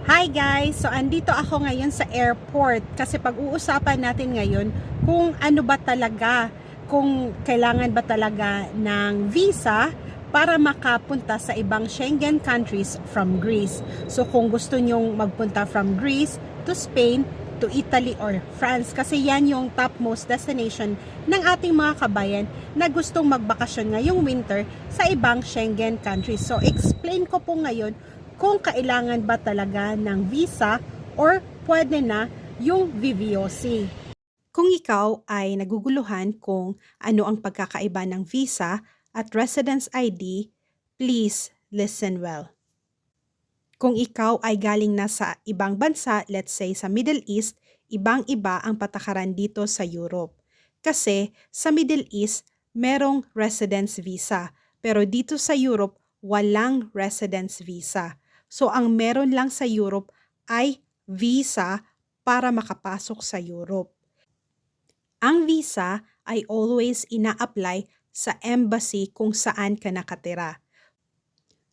Hi guys! So andito ako ngayon sa airport kasi pag-uusapan natin ngayon kung ano ba talaga, kung kailangan ba talaga ng visa para makapunta sa ibang Schengen countries from Greece. So kung gusto nyong magpunta from Greece to Spain, to Italy or France kasi yan yung topmost destination ng ating mga kabayan na gustong magbakasyon ngayong winter sa ibang Schengen countries. So explain ko po ngayon kung kailangan ba talaga ng visa or pwede na yung VVOC. Kung ikaw ay naguguluhan kung ano ang pagkakaiba ng visa at residence ID, please listen well. Kung ikaw ay galing na sa ibang bansa, let's say sa Middle East, ibang-iba ang patakaran dito sa Europe. Kasi sa Middle East, merong residence visa. Pero dito sa Europe, walang residence visa. So ang meron lang sa Europe ay visa para makapasok sa Europe. Ang visa ay always ina-apply sa embassy kung saan ka nakatira.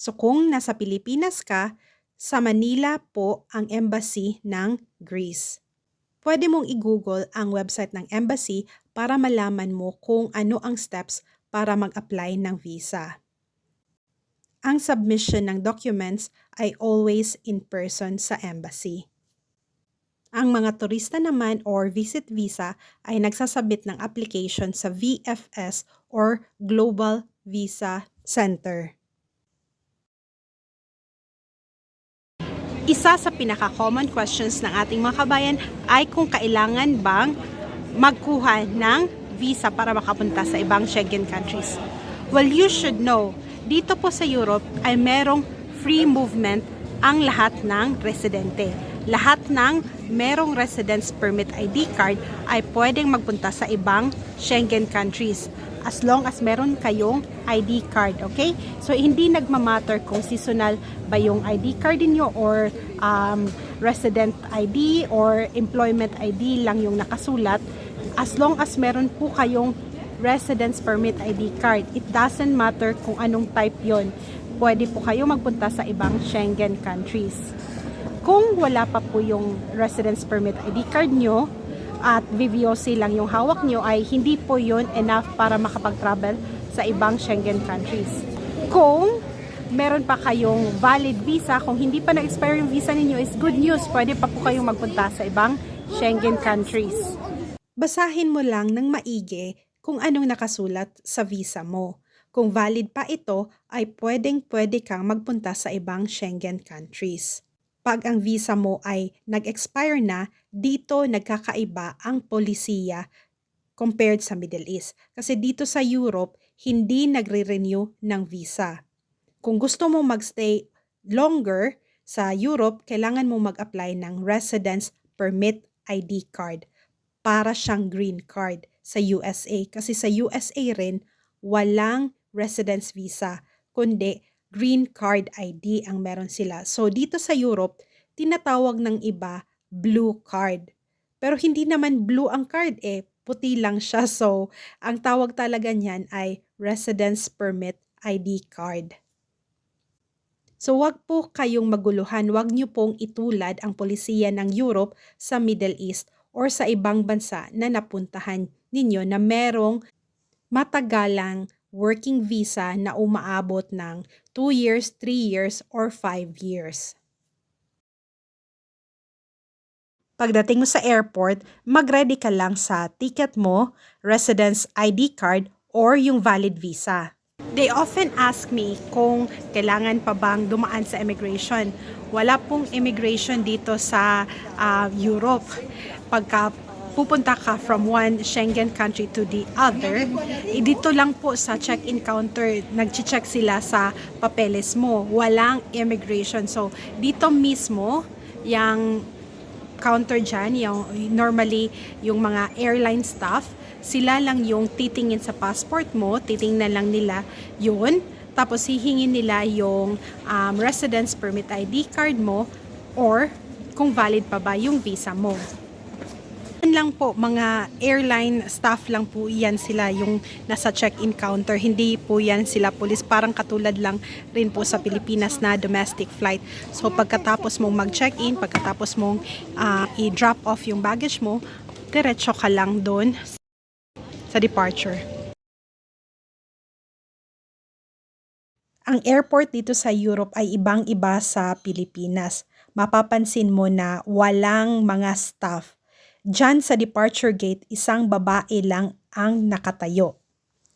So kung nasa Pilipinas ka, sa Manila po ang embassy ng Greece. Pwede mong i-google ang website ng embassy para malaman mo kung ano ang steps para mag-apply ng visa. Ang submission ng documents ay always in person sa embassy. Ang mga turista naman or visit visa ay nagsasabit ng application sa VFS or Global Visa Center. Isa sa pinaka-common questions ng ating mga kabayan ay kung kailangan bang magkuha ng visa para makapunta sa ibang Schengen countries. Well, you should know, dito po sa Europe ay merong free movement ang lahat ng residente. Lahat ng merong residence permit ID card ay pwedeng magpunta sa ibang Schengen countries as long as meron kayong ID card, okay? So, hindi nagmamatter kung seasonal ba yung ID card niyo or resident ID or employment ID lang yung nakasulat. As long as meron po kayong residence permit ID card, it doesn't matter kung anong type yon. Pwede po kayo magpunta sa ibang Schengen countries. Kung wala pa po yung residence permit ID card nyo, at VVOC lang yung hawak nyo, ay hindi po yun enough para makapag-travel sa ibang Schengen countries. Kung meron pa kayong valid visa, kung hindi pa na-expire yung visa ninyo, is good news. Pwede pa po kayong magpunta sa ibang Schengen countries. Basahin mo lang ng maigi kung anong nakasulat sa visa mo. Kung valid pa ito, ay pwede kang magpunta sa ibang Schengen countries. Pag ang visa mo ay nag-expire na, dito nagkakaiba ang polisiya compared sa Middle East. Kasi dito sa Europe, hindi nagre-renew ng visa. Kung gusto mo magstay longer sa Europe, kailangan mo mag-apply ng residence permit ID card para siyang green card sa USA. Kasi sa USA rin, walang residence visa, kundi green card ID ang meron sila. So, dito sa Europe, tinatawag ng iba blue card. Pero hindi naman blue ang card puti lang siya. So, ang tawag talaga niyan ay residence permit ID card. So, wag po kayong maguluhan. Wag niyo pong itulad ang polisiya ng Europe sa Middle East or sa ibang bansa na napuntahan ninyo na merong matagalang working visa na umaabot ng 2 years, 3 years, or 5 years. Pagdating mo sa airport, mag-ready ka lang sa ticket mo, residence ID card, or yung valid visa. They often ask me kung kailangan pa bang dumaan sa immigration. Wala pong immigration dito sa Europe. Pagka pupunta ka from one Schengen country to the other, dito lang po sa check-in counter, nag-check sila sa papeles mo. Walang immigration. So, dito mismo, yung counter dyan, yung normally yung mga airline staff, sila lang yung titingin sa passport mo, titingnan lang nila yun, tapos hihingin nila yung residence permit ID card mo or kung valid pa ba yung visa mo. lang po, mga airline staff lang po yan sila yung nasa check-in counter. Hindi po yan sila police. Parang katulad lang rin po sa Pilipinas na domestic flight. So pagkatapos mong mag-check-in, pagkatapos mong i-drop off yung baggage mo, diretso ka lang doon sa departure. Ang airport dito sa Europe ay ibang-iba sa Pilipinas. Mapapansin mo na walang mga staff. Diyan sa departure gate, isang babae lang ang nakatayo.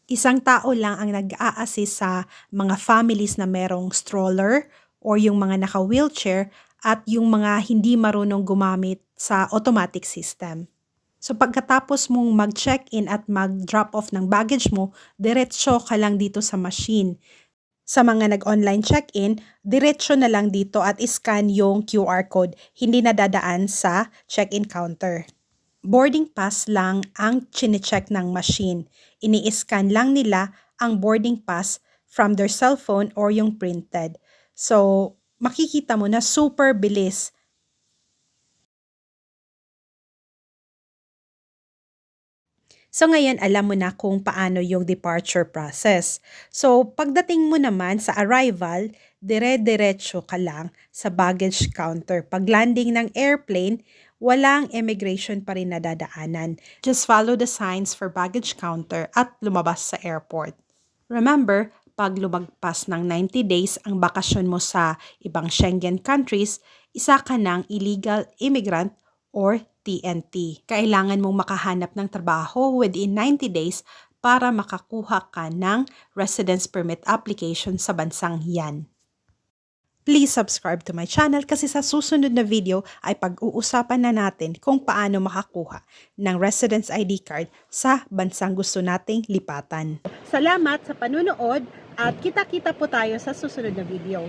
Isang tao lang ang nag-a-assist sa mga families na merong stroller or yung mga naka-wheelchair at yung mga hindi marunong gumamit sa automatic system. So pagkatapos mong mag-check-in at mag-drop off ng baggage mo, diretso ka lang dito sa machine. Sa mga nag-online check-in, diretso na lang dito at iscan yung QR code, hindi na dadaan sa check-in counter. Boarding pass lang ang chine-check ng machine. Ini-scan lang nila ang boarding pass from their cellphone or yung printed. So, makikita mo na super bilis. So ngayon alam mo na kung paano yung departure process. So pagdating mo naman sa arrival, dire-diretso ka lang sa baggage counter. Pag landing ng airplane, walang immigration pa rin na dadaanan. Just follow the signs for baggage counter at lumabas sa airport. Remember, pag lumagpas ng 90 days ang bakasyon mo sa ibang Schengen countries, isa ka ng illegal immigrant or TNT. Kailangan mong makahanap ng trabaho within 90 days para makakuha ka ng residence permit application sa bansang yan. Please subscribe to my channel kasi sa susunod na video ay pag-uusapan na natin kung paano makakuha ng residence ID card sa bansang gusto nating lipatan. Salamat sa panunood at kita-kita po tayo sa susunod na video.